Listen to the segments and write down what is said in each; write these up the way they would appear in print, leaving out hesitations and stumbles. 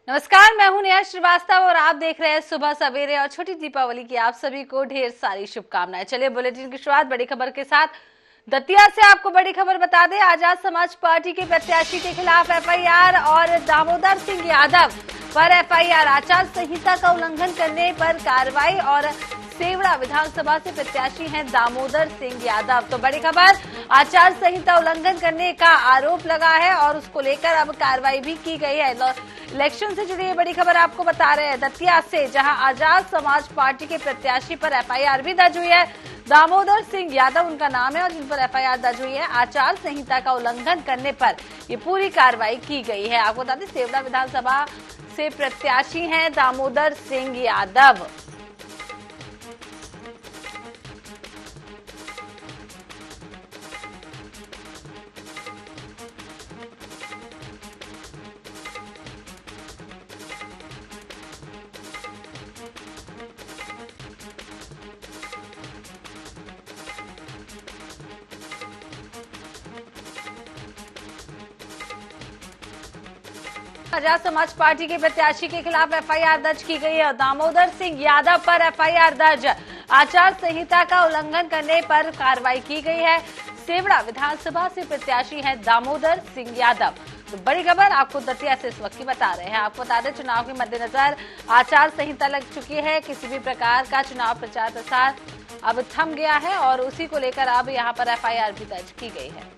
नमस्कार, मैं हूं नेहा श्रीवास्तव और आप देख रहे हैं सुबह सवेरे और छोटी दीपावली की आप सभी को ढेर सारी शुभकामनाएं। चलिए बुलेटिन की शुरुआत बड़ी खबर के साथ। दतिया से आपको बड़ी खबर बता दें, आजाद समाज पार्टी के प्रत्याशी के खिलाफ एफआईआर और दामोदर सिंह यादव पर एफआईआर। आचार संहिता का उल्लंघन करने पर कार्रवाई और सेवड़ा विधानसभा से प्रत्याशी हैं दामोदर सिंह यादव। तो बड़ी खबर, आचार संहिता उल्लंघन करने का आरोप लगा है और उसको लेकर अब कार्रवाई भी की गई है। इलेक्शन से जुड़ी ये बड़ी खबर आपको बता रहे हैं दतिया से, जहां आजाद समाज पार्टी के प्रत्याशी पर एफआईआर भी दर्ज हुई है। दामोदर सिंह यादव उनका नाम है और जिन पर एफआईआर दर्ज हुई है आचार संहिता का उल्लंघन करने पर ये पूरी कार्रवाई की गई है। आपको बता दें, सेवड़ा विधानसभा से प्रत्याशी हैं दामोदर सिंह यादव। आजाद समाज पार्टी के प्रत्याशी के खिलाफ एफआईआर दर्ज की गई है और दामोदर सिंह यादव पर एफआईआर दर्ज। आचार संहिता का उल्लंघन करने पर कार्रवाई की गई है। सेवड़ा विधानसभा से प्रत्याशी हैं दामोदर सिंह यादव। तो बड़ी खबर आपको दतिया से इस वक्त की बता रहे हैं। आपको बता दें, चुनाव के मद्देनजर आचार संहिता लग चुकी है। किसी भी प्रकार का चुनाव प्रचार प्रसार अब थम गया है और उसी को लेकर अब यहाँ पर एफआईआर भी दर्ज की गई है।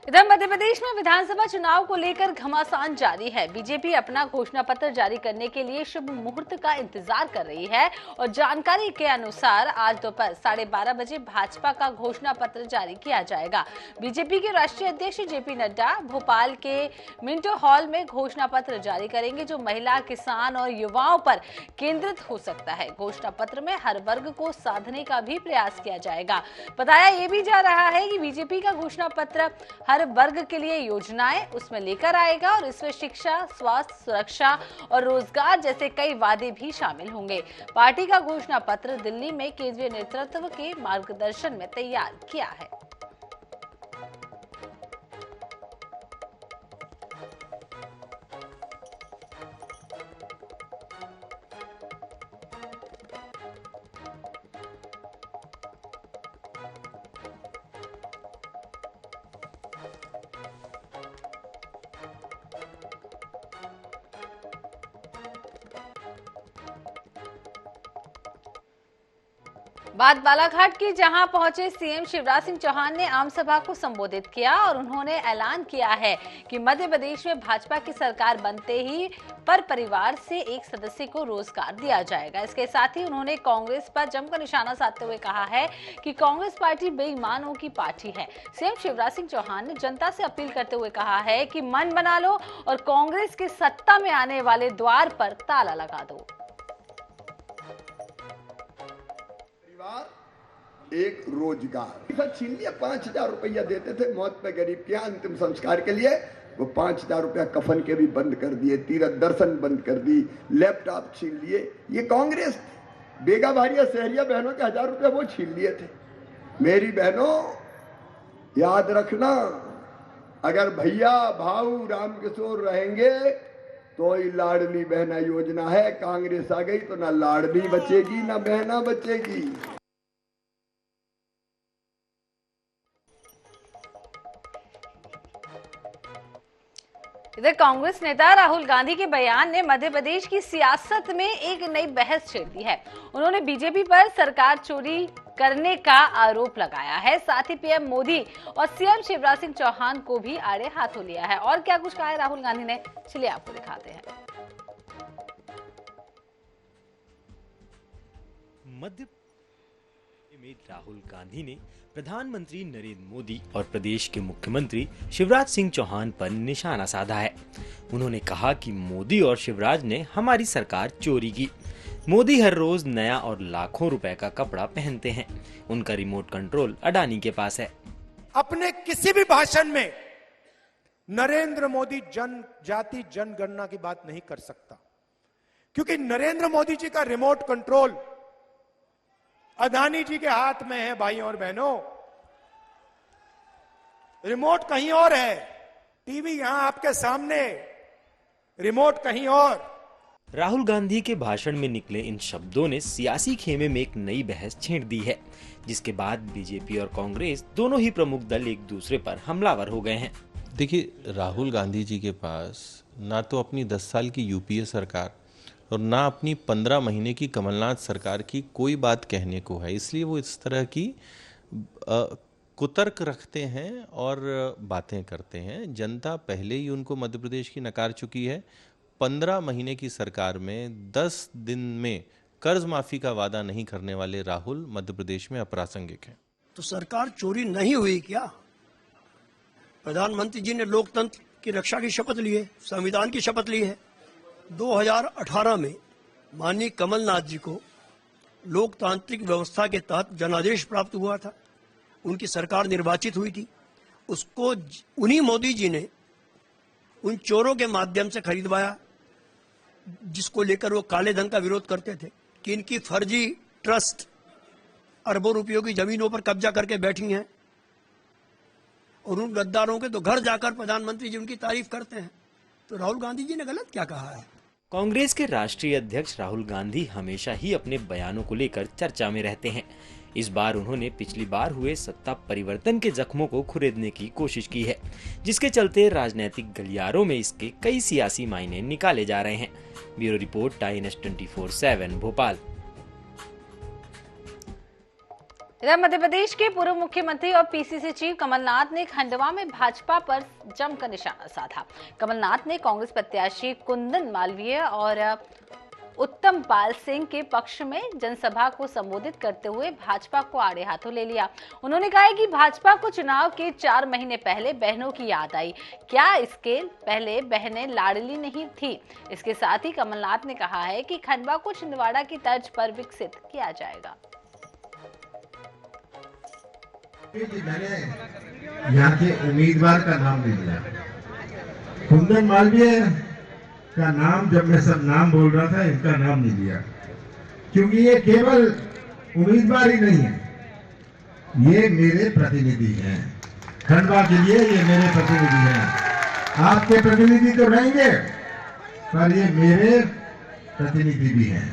इधर मध्य प्रदेश में विधानसभा चुनाव को लेकर घमासान जारी है। बीजेपी अपना घोषणा पत्र जारी करने के लिए शुभ मुहूर्त का इंतजार कर रही है और जानकारी के अनुसार आज दोपहर 12:30 बजे भाजपा का घोषणा पत्र जारी किया जाएगा। बीजेपी के राष्ट्रीय अध्यक्ष जेपी नड्डा भोपाल के मिंटो हॉल में घोषणा पत्र जारी करेंगे, जो महिला, किसान और युवाओं पर केंद्रित हो सकता है। घोषणा पत्र में हर वर्ग को साधने का भी प्रयास किया जाएगा। बताया ये भी जा रहा है कि बीजेपी का घोषणा पत्र हर वर्ग के लिए योजनाएं उसमें लेकर आएगा और इसमें शिक्षा, स्वास्थ्य, सुरक्षा और रोजगार जैसे कई वादे भी शामिल होंगे। पार्टी का घोषणा पत्र दिल्ली में केंद्रीय नेतृत्व के मार्गदर्शन में तैयार किया है। बात बालाघाट की, जहां पहुंचे सीएम शिवराज सिंह चौहान ने आम सभा को संबोधित किया और उन्होंने ऐलान किया है कि मध्य प्रदेश में भाजपा की सरकार बनते ही पर परिवार से एक सदस्य को रोजगार दिया जाएगा। इसके साथ ही उन्होंने कांग्रेस पर जमकर निशाना साधते हुए कहा है कि कांग्रेस पार्टी बेईमानों की पार्टी है। सीएम शिवराज सिंह चौहान ने जनता से अपील करते हुए कहा है कि मन बना लो और कांग्रेस के सत्ता में आने वाले द्वार पर ताला लगा दो। एक रोजगार छीन लिया। 5,000 रुपया देते थे मौत पे गरीब के अंतिम संस्कार के लिए, वो 5,000 रुपया कफन के भी बंद कर दिए, तीर्थ दर्शन बंद कर दी, लैपटॉप छीन लिए। ये कांग्रेस बेगा भारिया शहरिया बहनों के 1,000 रुपया वो छीन लिए थे। मेरी बहनों याद रखना, अगर भैया भाऊ रामकिशोर रहेंगे तो ही लाडली बहना योजना है। कांग्रेस आ गई तो ना लाडली बचेगी ना बहना बचेगी। इधर कांग्रेस नेता राहुल गांधी के बयान ने मध्य प्रदेश की सियासत में एक नई बहस छेड़ दी है। उन्होंने बीजेपी पर सरकार चोरी करने का आरोप लगाया है। साथ ही पीएम मोदी और सीएम शिवराज सिंह चौहान को भी आड़े हाथों लिया है। और क्या कुछ कहा है राहुल गांधी ने, चलिए आपको दिखाते हैं। मध्य में राहुल गांधी ने प्रधानमंत्री नरेंद्र मोदी और प्रदेश के मुख्यमंत्री शिवराज सिंह चौहान पर निशाना साधा है। उन्होंने कहा कि मोदी और शिवराज ने हमारी सरकार चोरी की। मोदी हर रोज नया और लाखों रुपए का कपड़ा पहनते हैं। उनका रिमोट कंट्रोल अडानी के पास है। अपने किसी भी भाषण में नरेंद्र मोदी जनजाति जनगणना की बात नहीं कर सकता, क्योंकि नरेंद्र मोदी जी का रिमोट कंट्रोल अदानी जी के हाथ में है। भाइयों और बहनों, रिमोट कहीं और है, टीवी यहां आपके सामने, रिमोट कहीं और। राहुल गांधी के भाषण में निकले इन शब्दों ने सियासी खेमे में एक नई बहस छेड़ दी है, जिसके बाद बीजेपी और कांग्रेस दोनों ही प्रमुख दल एक दूसरे पर हमलावर हो गए हैं। देखिए, राहुल गांधी जी के पास ना तो अपनी 10 साल की यूपीए सरकार और ना अपनी 15 महीने की कमलनाथ सरकार की कोई बात कहने को है, इसलिए वो इस तरह की कुतर्क रखते हैं और बातें करते हैं। जनता पहले ही उनको मध्य प्रदेश की नकार चुकी है। 15 महीने की सरकार में 10 दिन में कर्ज माफी का वादा नहीं करने वाले राहुल मध्य प्रदेश में अप्रासंगिक हैं। तो सरकार चोरी नहीं हुई क्या? प्रधानमंत्री जी ने लोकतंत्र की रक्षा की शपथ ली है, संविधान की शपथ ली है। 2018 में माननीय कमलनाथ जी को लोकतांत्रिक व्यवस्था के तहत जनादेश प्राप्त हुआ था, उनकी सरकार निर्वाचित हुई थी। उसको उन्हीं मोदी जी ने उन चोरों के माध्यम से खरीदवाया जिसको लेकर वो काले धन का विरोध करते थे कि इनकी फर्जी ट्रस्ट अरबों रुपयों की जमीनों पर कब्जा करके बैठी हैं, और उन गद्दारों के तो घर जाकर प्रधानमंत्री जी उनकी तारीफ करते हैं। तो राहुल गांधी जी ने गलत क्या कहा है? कांग्रेस के राष्ट्रीय अध्यक्ष राहुल गांधी हमेशा ही अपने बयानों को लेकर चर्चा में रहते हैं। इस बार उन्होंने पिछली बार हुए सत्ता परिवर्तन के जख्मों को खुरेदने की कोशिश की है, जिसके चलते राजनीतिक गलियारों में इसके कई सियासी मायने निकाले जा रहे हैं। Bureau report, times 24/7 Bhopal. इधर मध्य प्रदेश के पूर्व मुख्यमंत्री और पीसीसी चीफ कमलनाथ ने खंडवा में भाजपा पर जमकर निशाना साधा। कमलनाथ ने कांग्रेस प्रत्याशी कुंदन मालवीय और उत्तम पाल सिंह के पक्ष में जनसभा को संबोधित करते हुए भाजपा को आड़े हाथों ले लिया। उन्होंने कहा कि भाजपा को चुनाव के 4 महीने पहले बहनों की याद आई। क्या इसके पहले बहनें लाडली नहीं थी? इसके साथ ही कमलनाथ ने कहा है कि खंडवा को छिंदवाड़ा की तर्ज पर विकसित किया जाएगा। मैंने यहाँ के उम्मीदवार का नाम नहीं लिया। कुंदन मालवीय का नाम, जब मैं सब नाम बोल रहा था, इनका नाम नहीं लिया, क्योंकि ये केवल उम्मीदवार ही नहीं है, ये मेरे प्रतिनिधि हैं। खंडवा के लिए ये मेरे प्रतिनिधि हैं। आपके प्रतिनिधि तो रहेंगे, पर ये मेरे प्रतिनिधि भी हैं।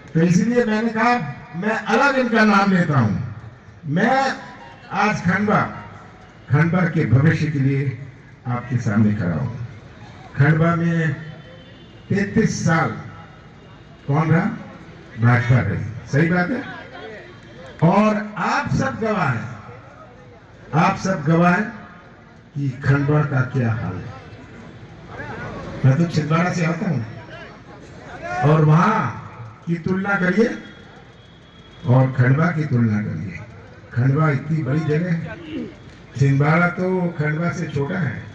तो इसलिए मैंने कहा मैं अलग इनका नाम लेता हूं। मैं आज खंडवा के भविष्य के लिए आपके सामने खड़ा हूं। खंडवा में 33 साल कौन रहा? भाजपा रही, सही बात है। और आप सब गवाह हैं, आप सब गवाह हैं कि खंडवा का क्या हाल है। मैं तो छिंदवाड़ा से आता हूं, और वहां की तुलना करिए और खंडवा की तुलना करिए। खंडवा इतनी बड़ी जगह है, छिंदवाड़ा तो खंडवा से छोटा है।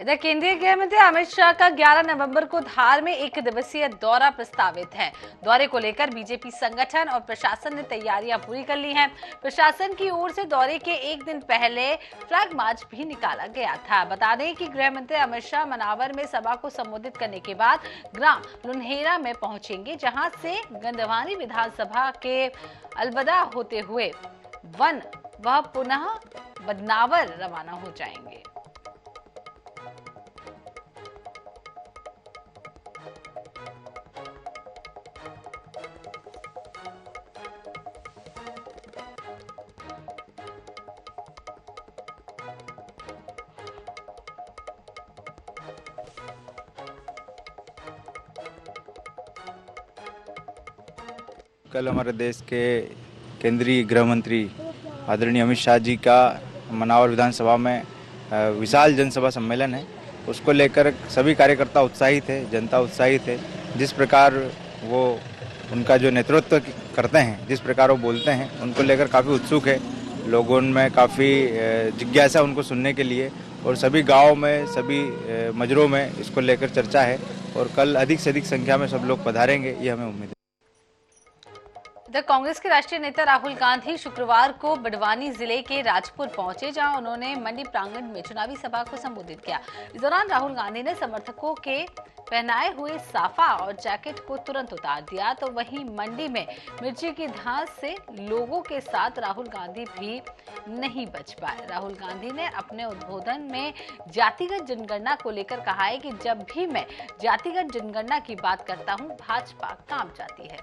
इधर केंद्रीय गृह मंत्री अमित शाह का 11 नवंबर को धार में 1 दिवसीय दौरा प्रस्तावित है। दौरे को लेकर बीजेपी संगठन और प्रशासन ने तैयारियां पूरी कर ली हैं। प्रशासन की ओर से दौरे के एक दिन पहले फ्लैग मार्च भी निकाला गया था। बता दें कि गृह मंत्री अमित शाह मनावर में सभा को संबोधित करने के बाद ग्राम लुन्हेरा में पहुंचेंगे, जहां से गंधवानी विधानसभा के अलविदा होते हुए वह पुनः बदनावर रवाना हो जाएंगे। कल हमारे देश के केंद्रीय गृह मंत्री आदरणीय अमित शाह जी का मनावर विधानसभा में विशाल जनसभा सम्मेलन है। उसको लेकर सभी कार्यकर्ता उत्साहित है, जनता उत्साहित है। जिस प्रकार वो उनका जो नेतृत्व करते हैं, जिस प्रकार वो बोलते हैं, उनको लेकर काफ़ी उत्सुक है। लोगों में काफ़ी जिज्ञासा उनको सुनने के लिए, और सभी गाँव में, सभी मजरों में इसको लेकर चर्चा है, और कल अधिक से अधिक संख्या में सब लोग पधारेंगे, ये हमें उम्मीद है। इधर कांग्रेस के राष्ट्रीय नेता राहुल गांधी शुक्रवार को बड़वानी जिले के राजपुर पहुंचे, जहां उन्होंने मंडी प्रांगण में चुनावी सभा को संबोधित किया। इस दौरान राहुल गांधी ने समर्थकों के पहनाए हुए साफा और जैकेट को तुरंत उतार दिया, तो वहीं मंडी में मिर्ची की धांस से लोगों के साथ राहुल गांधी भी नहीं बच पाए। राहुल गांधी ने अपने उद्बोधन में जातिगत जनगणना को लेकर कहा है कि जब भी मैं जातिगत जनगणना की बात करता हूं, भाजपा कांप जाती है।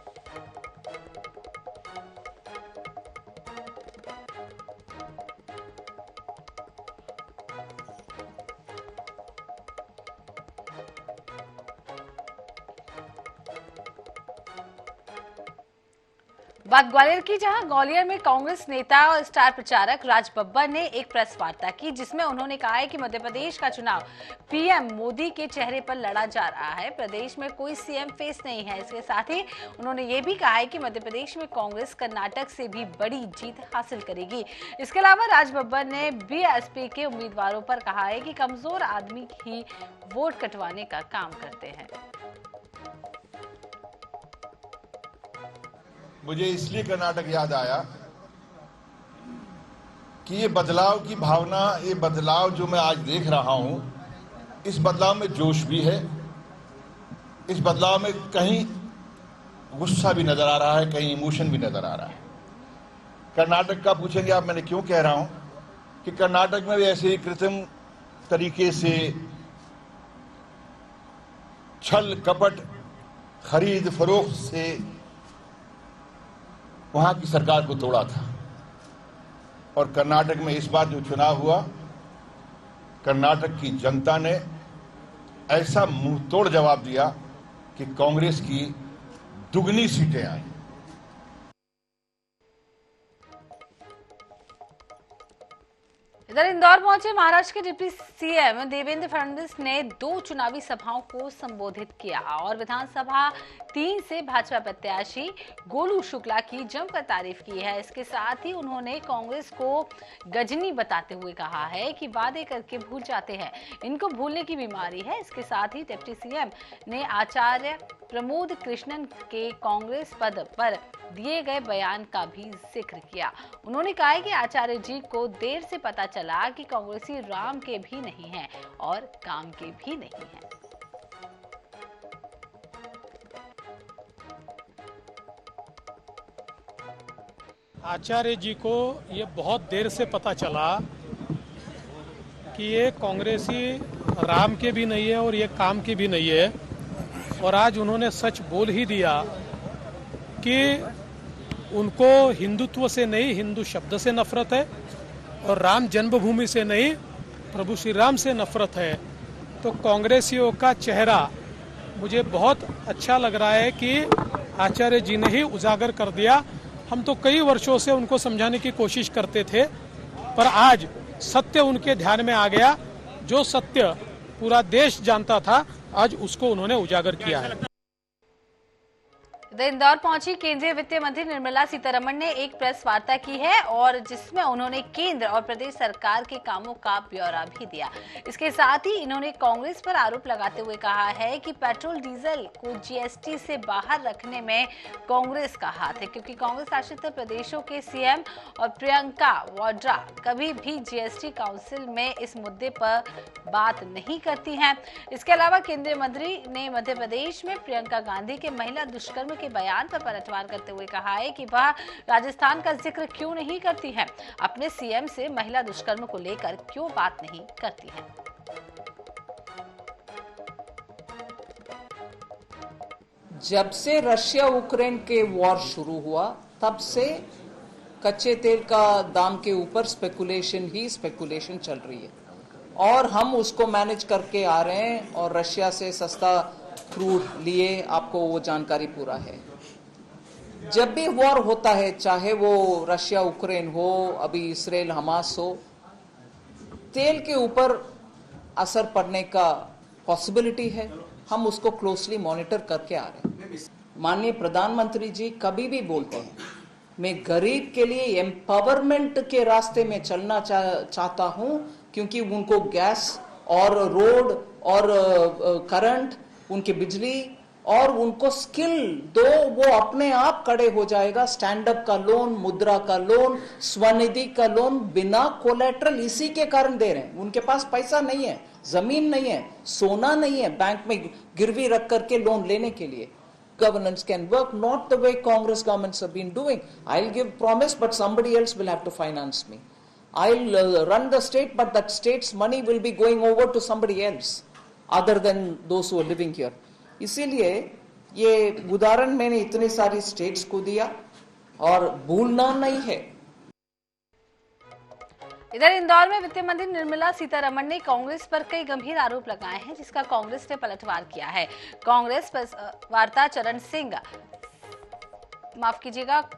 बात ग्वालियर की, जहां ग्वालियर में कांग्रेस नेता और स्टार प्रचारक राज बब्बर ने एक प्रेस वार्ता की, जिसमें उन्होंने कहा है कि मध्य प्रदेश का चुनाव पीएम मोदी के चेहरे पर लड़ा जा रहा है। प्रदेश में कोई सीएम फेस नहीं है। इसके साथ ही उन्होंने ये भी कहा है कि मध्य प्रदेश में कांग्रेस कर्नाटक से भी बड़ी जीत हासिल करेगी। इसके अलावा राज बब्बर ने बीएसपी के उम्मीदवारों पर कहा है कि कमजोर आदमी ही वोट कटवाने का काम करते हैं। मुझे इसलिए कर्नाटक याद आया कि ये बदलाव की भावना, ये बदलाव जो मैं आज देख रहा हूं, इस बदलाव में जोश भी है, इस बदलाव में कहीं गुस्सा भी नजर आ रहा है, कहीं इमोशन भी नजर आ रहा है। कर्नाटक का पूछेंगे आप, मैंने क्यों कह रहा हूं कि कर्नाटक में भी ऐसे ही कृत्रिम तरीके से छल कपट खरीद फरोख्त से वहां की सरकार को तोड़ा था। और कर्नाटक में इस बार जो चुनाव हुआ, कर्नाटक की जनता ने ऐसा मुंह तोड़ जवाब दिया कि कांग्रेस की दुगनी सीटें आई। इधर इंदौर पहुंचे महाराष्ट्र के डिप्टी सीएम देवेंद्र फडणवीस ने 2 चुनावी सभाओं को संबोधित किया और विधानसभा 3 से भाजपा प्रत्याशी गोलू शुक्ला की जमकर तारीफ की है। इसके साथ ही उन्होंने कांग्रेस को गजनी बताते हुए कहा है कि वादे करके भूल जाते हैं, इनको भूलने की बीमारी है। इसके साथ ही डिप्टी सीएम ने आचार्य प्रमोद कृष्णन के कांग्रेस पद पर दिए गए बयान का भी जिक्र किया। उन्होंने कहा है कि आचार्य जी को देर से पता चला कि कांग्रेसी राम के भी नहीं हैं और काम के भी नहीं हैं। आचार्य जी को ये बहुत देर से पता चला कि ये कांग्रेसी राम के भी नहीं है और ये काम के भी नहीं है, और आज उन्होंने सच बोल ही दिया कि उनको हिंदुत्व से नहीं, हिंदू शब्द से नफरत है और राम जन्मभूमि से नहीं, प्रभु श्री राम से नफरत है। तो कांग्रेसियों का चेहरा मुझे बहुत अच्छा लग रहा है कि आचार्य जी ने ही उजागर कर दिया। हम तो कई वर्षों से उनको समझाने की कोशिश करते थे, पर आज सत्य उनके ध्यान में आ गया। जो सत्य पूरा देश जानता था, आज उसको उन्होंने उजागर किया है। इंदौर पहुंची केंद्रीय वित्त मंत्री निर्मला सीतारमण ने एक प्रेस वार्ता की है और जिसमें उन्होंने केंद्र और प्रदेश सरकार के कामों का ब्यौरा भी दिया। इसके साथ ही इन्होंने कांग्रेस पर आरोप लगाते हुए कहा है कि पेट्रोल डीजल को जीएसटी से बाहर रखने में कांग्रेस का हाथ है, क्योंकि कांग्रेस शासित प्रदेशों के सीएम और प्रियंका वाड्रा कभी भी जीएसटी काउंसिल में इस मुद्दे पर बात नहीं करती हैं। इसके अलावा केंद्रीय मंत्री ने मध्य प्रदेश में प्रियंका गांधी के महिला दुष्कर्म के बयान पर पलटवार करते हुए कहा है कि वह राजस्थान का जिक्र क्यों नहीं करती है, अपने सीएम से महिला दुष्कर्म को लेकर क्यों बात नहीं करती है। जब से रशिया यूक्रेन के वॉर शुरू हुआ, तब से कच्चे तेल का दाम के ऊपर स्पेकुलेशन ही स्पेकुलेशन चल रही है और हम उसको मैनेज करके आ रहे हैं और रशिया से सस्ता क्रूड लिए, आपको वो जानकारी पूरा है। जब भी वॉर होता है, चाहे वो रशिया यूक्रेन हो, अभी इसराइल हमास हो, तेल के ऊपर असर पड़ने का पॉसिबिलिटी है। हम उसको क्लोजली मॉनिटर करके आ रहे हैं। माननीय प्रधानमंत्री जी कभी भी बोलते हैं, मैं गरीब के लिए एम्पावरमेंट के रास्ते में चलना चाहता हूं, क्योंकि उनको गैस और रोड और करंट, उनकी बिजली और उनको स्किल दो, वो अपने आप खड़े हो जाएगा। स्टैंड अप का लोन, मुद्रा का लोन, स्वनिधि का लोन बिना कोलेटरल इसी के कारण दे रहे हैं। उनके पास पैसा नहीं है, जमीन नहीं है, सोना नहीं है बैंक में गिरवी रख करके लोन लेने के लिए। Governance can work not the way Congress governments have been doing. I'll give promise, but somebody else will have to finance me. I'll run the state, but that state's money will be going over to somebody else other than those who are living here. इसीलिए ये उदाहरण मैंने इतने सारी states को दिया और भूलना नहीं है। इधर इंदौर में वित्त मंत्री निर्मला सीतारमण ने कांग्रेस पर कई गंभीर आरोप लगाए हैं, जिसका कांग्रेस ने पलटवार किया है। कांग्रेस वार्ता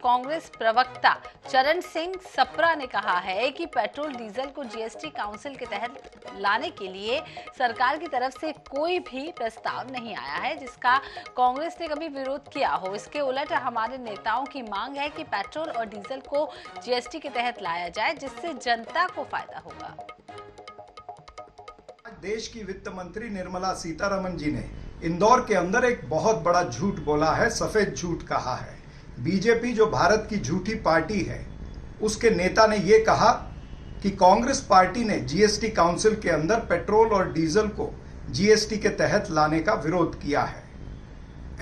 कांग्रेस प्रवक्ता चरण सिंह सप्रा ने कहा है कि पेट्रोल डीजल को जीएसटी काउंसिल के तहत लाने के लिए सरकार की तरफ से कोई भी प्रस्ताव नहीं आया है, जिसका कांग्रेस ने कभी विरोध किया हो। इसके उलट हमारे नेताओं की मांग है कि पेट्रोल और डीजल को जीएसटी के तहत लाया जाए, जिससे जनता को फायदा होगा। देश की वित्त मंत्री निर्मला सीतारमण जी ने इंदौर के अंदर एक बहुत बड़ा झूठ बोला है, सफेद झूठ कहा है। बीजेपी जो भारत की झूठी पार्टी है, उसके नेता ने यह कहा कि कांग्रेस पार्टी ने जीएसटी काउंसिल के अंदर पेट्रोल और डीजल को जीएसटी के तहत लाने का विरोध किया है।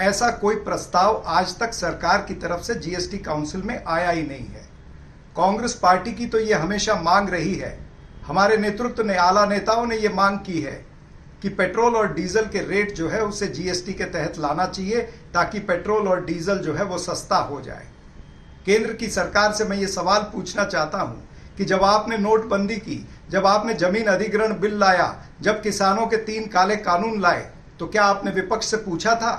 ऐसा कोई प्रस्ताव आज तक सरकार की तरफ से जीएसटी काउंसिल में आया ही नहीं है। कांग्रेस पार्टी की तो यह हमेशा मांग रही है, हमारे नेतृत्व ने, आला नेताओं ने यह मांग की है कि पेट्रोल और डीजल के रेट जो है उसे जीएसटी के तहत लाना चाहिए, ताकि पेट्रोल और डीजल जो है वो सस्ता हो जाए। केंद्र की सरकार से मैं ये सवाल पूछना चाहता हूं कि जब आपने नोटबंदी की, जब आपने जमीन अधिग्रहण बिल लाया, जब किसानों के 3 काले कानून लाए, तो क्या आपने विपक्ष से पूछा था?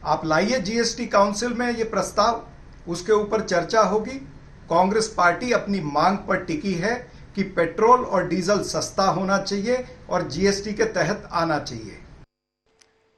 आप लाइए जीएसटी काउंसिल में ये प्रस्ताव, उसके ऊपर चर्चा होगी। कांग्रेस पार्टी अपनी मांग पर टिकी है कि पेट्रोल और डीजल सस्ता होना चाहिए और जीएसटी के तहत आना चाहिए।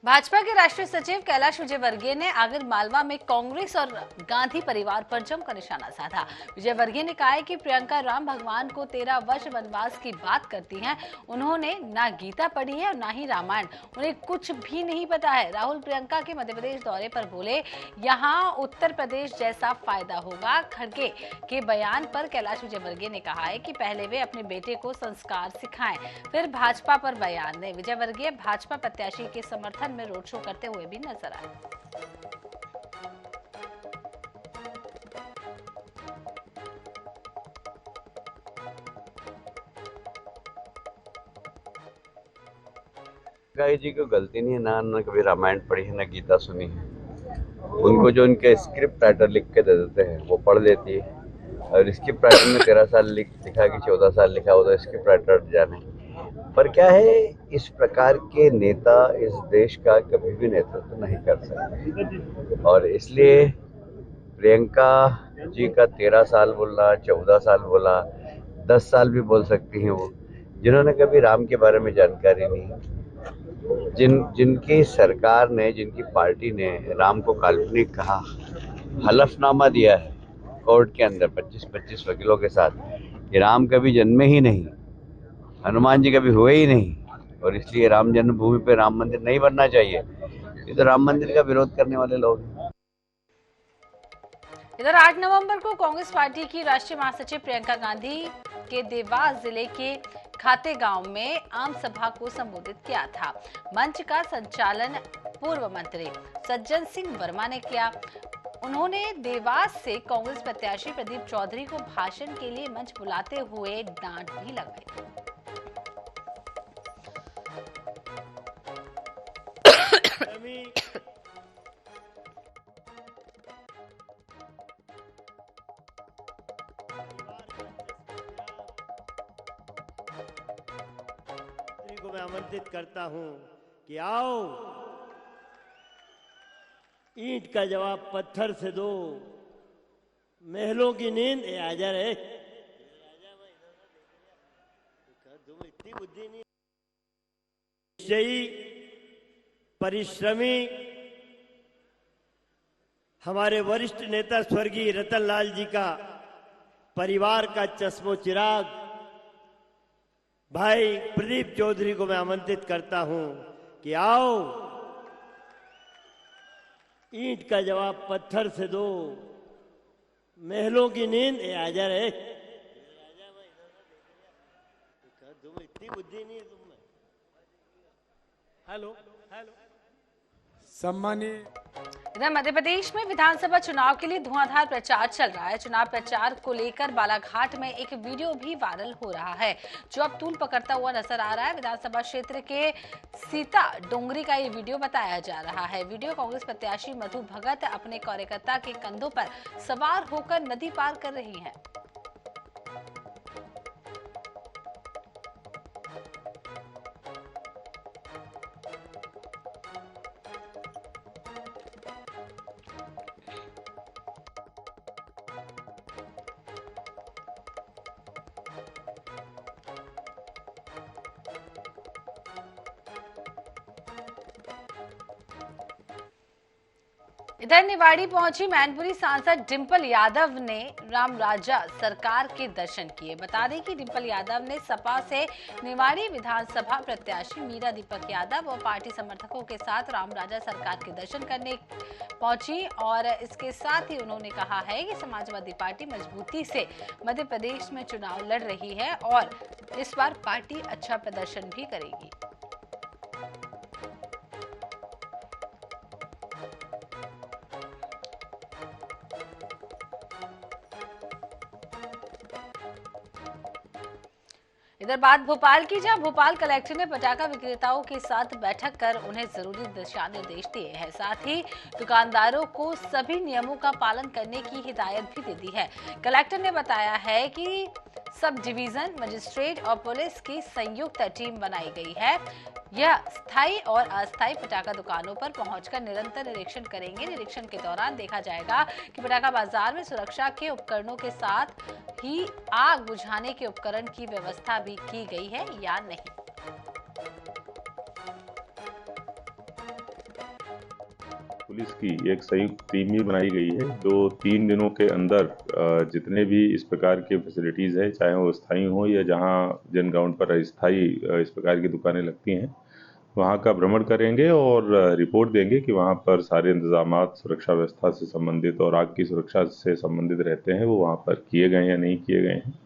भाजपा के राष्ट्रीय सचिव कैलाश विजयवर्गीय ने आगर मालवा में कांग्रेस और गांधी परिवार पर जमकर निशाना साधा। विजयवर्गीय ने कहा है कि प्रियंका राम भगवान को 13 वर्ष वनवास की बात करती हैं। उन्होंने ना गीता पढ़ी है और ना ही रामायण, उन्हें कुछ भी नहीं पता है। राहुल प्रियंका के मध्य प्रदेश दौरे पर बोले, यहाँ उत्तर प्रदेश जैसा फायदा होगा। खड़गे के बयान पर कैलाश विजयवर्गीय ने कहा है कि पहले वे अपने बेटे को संस्कार सिखाएं, फिर भाजपा पर बयान दें। विजयवर्गीय भाजपा प्रत्याशी के समर्थन में रोड शो करते हुए भी नजर आए। गाय जी को गलती नहीं है, ना कभी रामायण पढ़ी है, ना गीता सुनी है। उनको जो उनके स्क्रिप्ट राइटर लिख के दे देते हैं वो पढ़ लेती है, और स्क्रिप्ट राइटर में 13 साल लिखा कि 14 साल लिखा हो तो स्क्रिप्ट राइटर जाने। पर क्या है, इस प्रकार के नेता इस देश का कभी भी नेतृत्व नहीं कर सकते, और इसलिए प्रियंका जी का 13 साल बोलना, 14 साल बोला, 10 साल भी बोल सकती हैं वो, जिन्होंने कभी राम के बारे में जानकारी नहीं, जिनकी सरकार ने, जिनकी पार्टी ने राम को काल्पनिक कहा, हलफनामा दिया है कोर्ट के अंदर 25-25 वकीलों के साथ कि राम कभी जन्मे ही नहीं, हनुमान जी कभी हुए ही नहीं, और इसलिए राम जन्मभूमि पे राम मंदिर नहीं बनना चाहिए। ये तो राम मंदिर का विरोध करने वाले लोग हैं। इधर 8 नवंबर को कांग्रेस पार्टी की राष्ट्रीय महासचिव प्रियंका गांधी के देवास जिले के खाते गांव में आम सभा को संबोधित किया था। मंच का संचालन पूर्व मंत्री सज्जन सिंह वर्मा ने किया। उन्होंने देवास से कांग्रेस प्रत्याशी प्रदीप चौधरी को भाषण के लिए मंच बुलाते हुए डांट भी लगाई। को मैं आमंत्रित करता हूं कि आओ, ईंट का जवाब पत्थर से दो, महलों की नींद आ जा रहे, इतनी बुद्धि नहीं, निश्चयी परिश्रमी हमारे वरिष्ठ नेता स्वर्गीय रतन लाल जी का परिवार का चश्मो चिराग भाई प्रदीप चौधरी को मैं आमंत्रित करता हूं कि आओ, ईंट का जवाब पत्थर से दो, महलों की नींद आ जा रहे। तुम इतनी बुद्धि नहीं है तुम में। हेलो सम्मानीय। इधर मध्य प्रदेश में विधानसभा चुनाव के लिए धुआंधार प्रचार चल रहा है। चुनाव प्रचार को लेकर बालाघाट में एक वीडियो भी वायरल हो रहा है, जो अब तूल पकड़ता हुआ नजर आ रहा है। विधानसभा क्षेत्र के सीता डोंगरी का ये वीडियो बताया जा रहा है। वीडियो कांग्रेस प्रत्याशी मधु भगत अपने कार्यकर्ता के कंधों पर सवार होकर नदी पार कर रही हैं। इधर निवाड़ी पहुंची मैनपुरी सांसद डिंपल यादव ने रामराजा सरकार के दर्शन किए। बता दें कि डिंपल यादव ने सपा से निवाड़ी विधानसभा प्रत्याशी मीरा दीपक यादव और पार्टी समर्थकों के साथ रामराजा सरकार के दर्शन करने पहुंची और इसके साथ ही उन्होंने कहा है कि समाजवादी पार्टी मजबूती से मध्य प्रदेश में चुनाव लड़ रही है और इस बार पार्टी अच्छा प्रदर्शन भी करेगी। इधर बात भोपाल की, जहां भोपाल कलेक्टर ने पटाखा विक्रेताओं के साथ बैठक कर उन्हें जरूरी दिशा निर्देश दिए हैं। साथ ही दुकानदारों को सभी नियमों का पालन करने की हिदायत भी दे दी है। कलेक्टर ने बताया है कि सब डिवीजन मजिस्ट्रेट और पुलिस की संयुक्त टीम बनाई गई है। यह स्थायी और अस्थायी पटाखा दुकानों पर पहुंचकर निरंतर निरीक्षण करेंगे। निरीक्षण के दौरान देखा जाएगा कि पटाखा बाजार में सुरक्षा के उपकरणों के साथ ही आग बुझाने के उपकरण की व्यवस्था भी की गई है या नहीं। पुलिस की एक संयुक्त टीम भी बनाई गई है। 2-3 दिनों के अंदर जितने भी इस प्रकार के फैसिलिटीज़ है, चाहे वो स्थायी हो या जहां जन ग्राउंड पर अस्थायी इस प्रकार की दुकानें लगती हैं, वहां का भ्रमण करेंगे और रिपोर्ट देंगे कि वहां पर सारे इंतजामात सुरक्षा व्यवस्था से संबंधित और आग की सुरक्षा से संबंधित रहते हैं, वो वहां पर किए गए या नहीं किए गए हैं।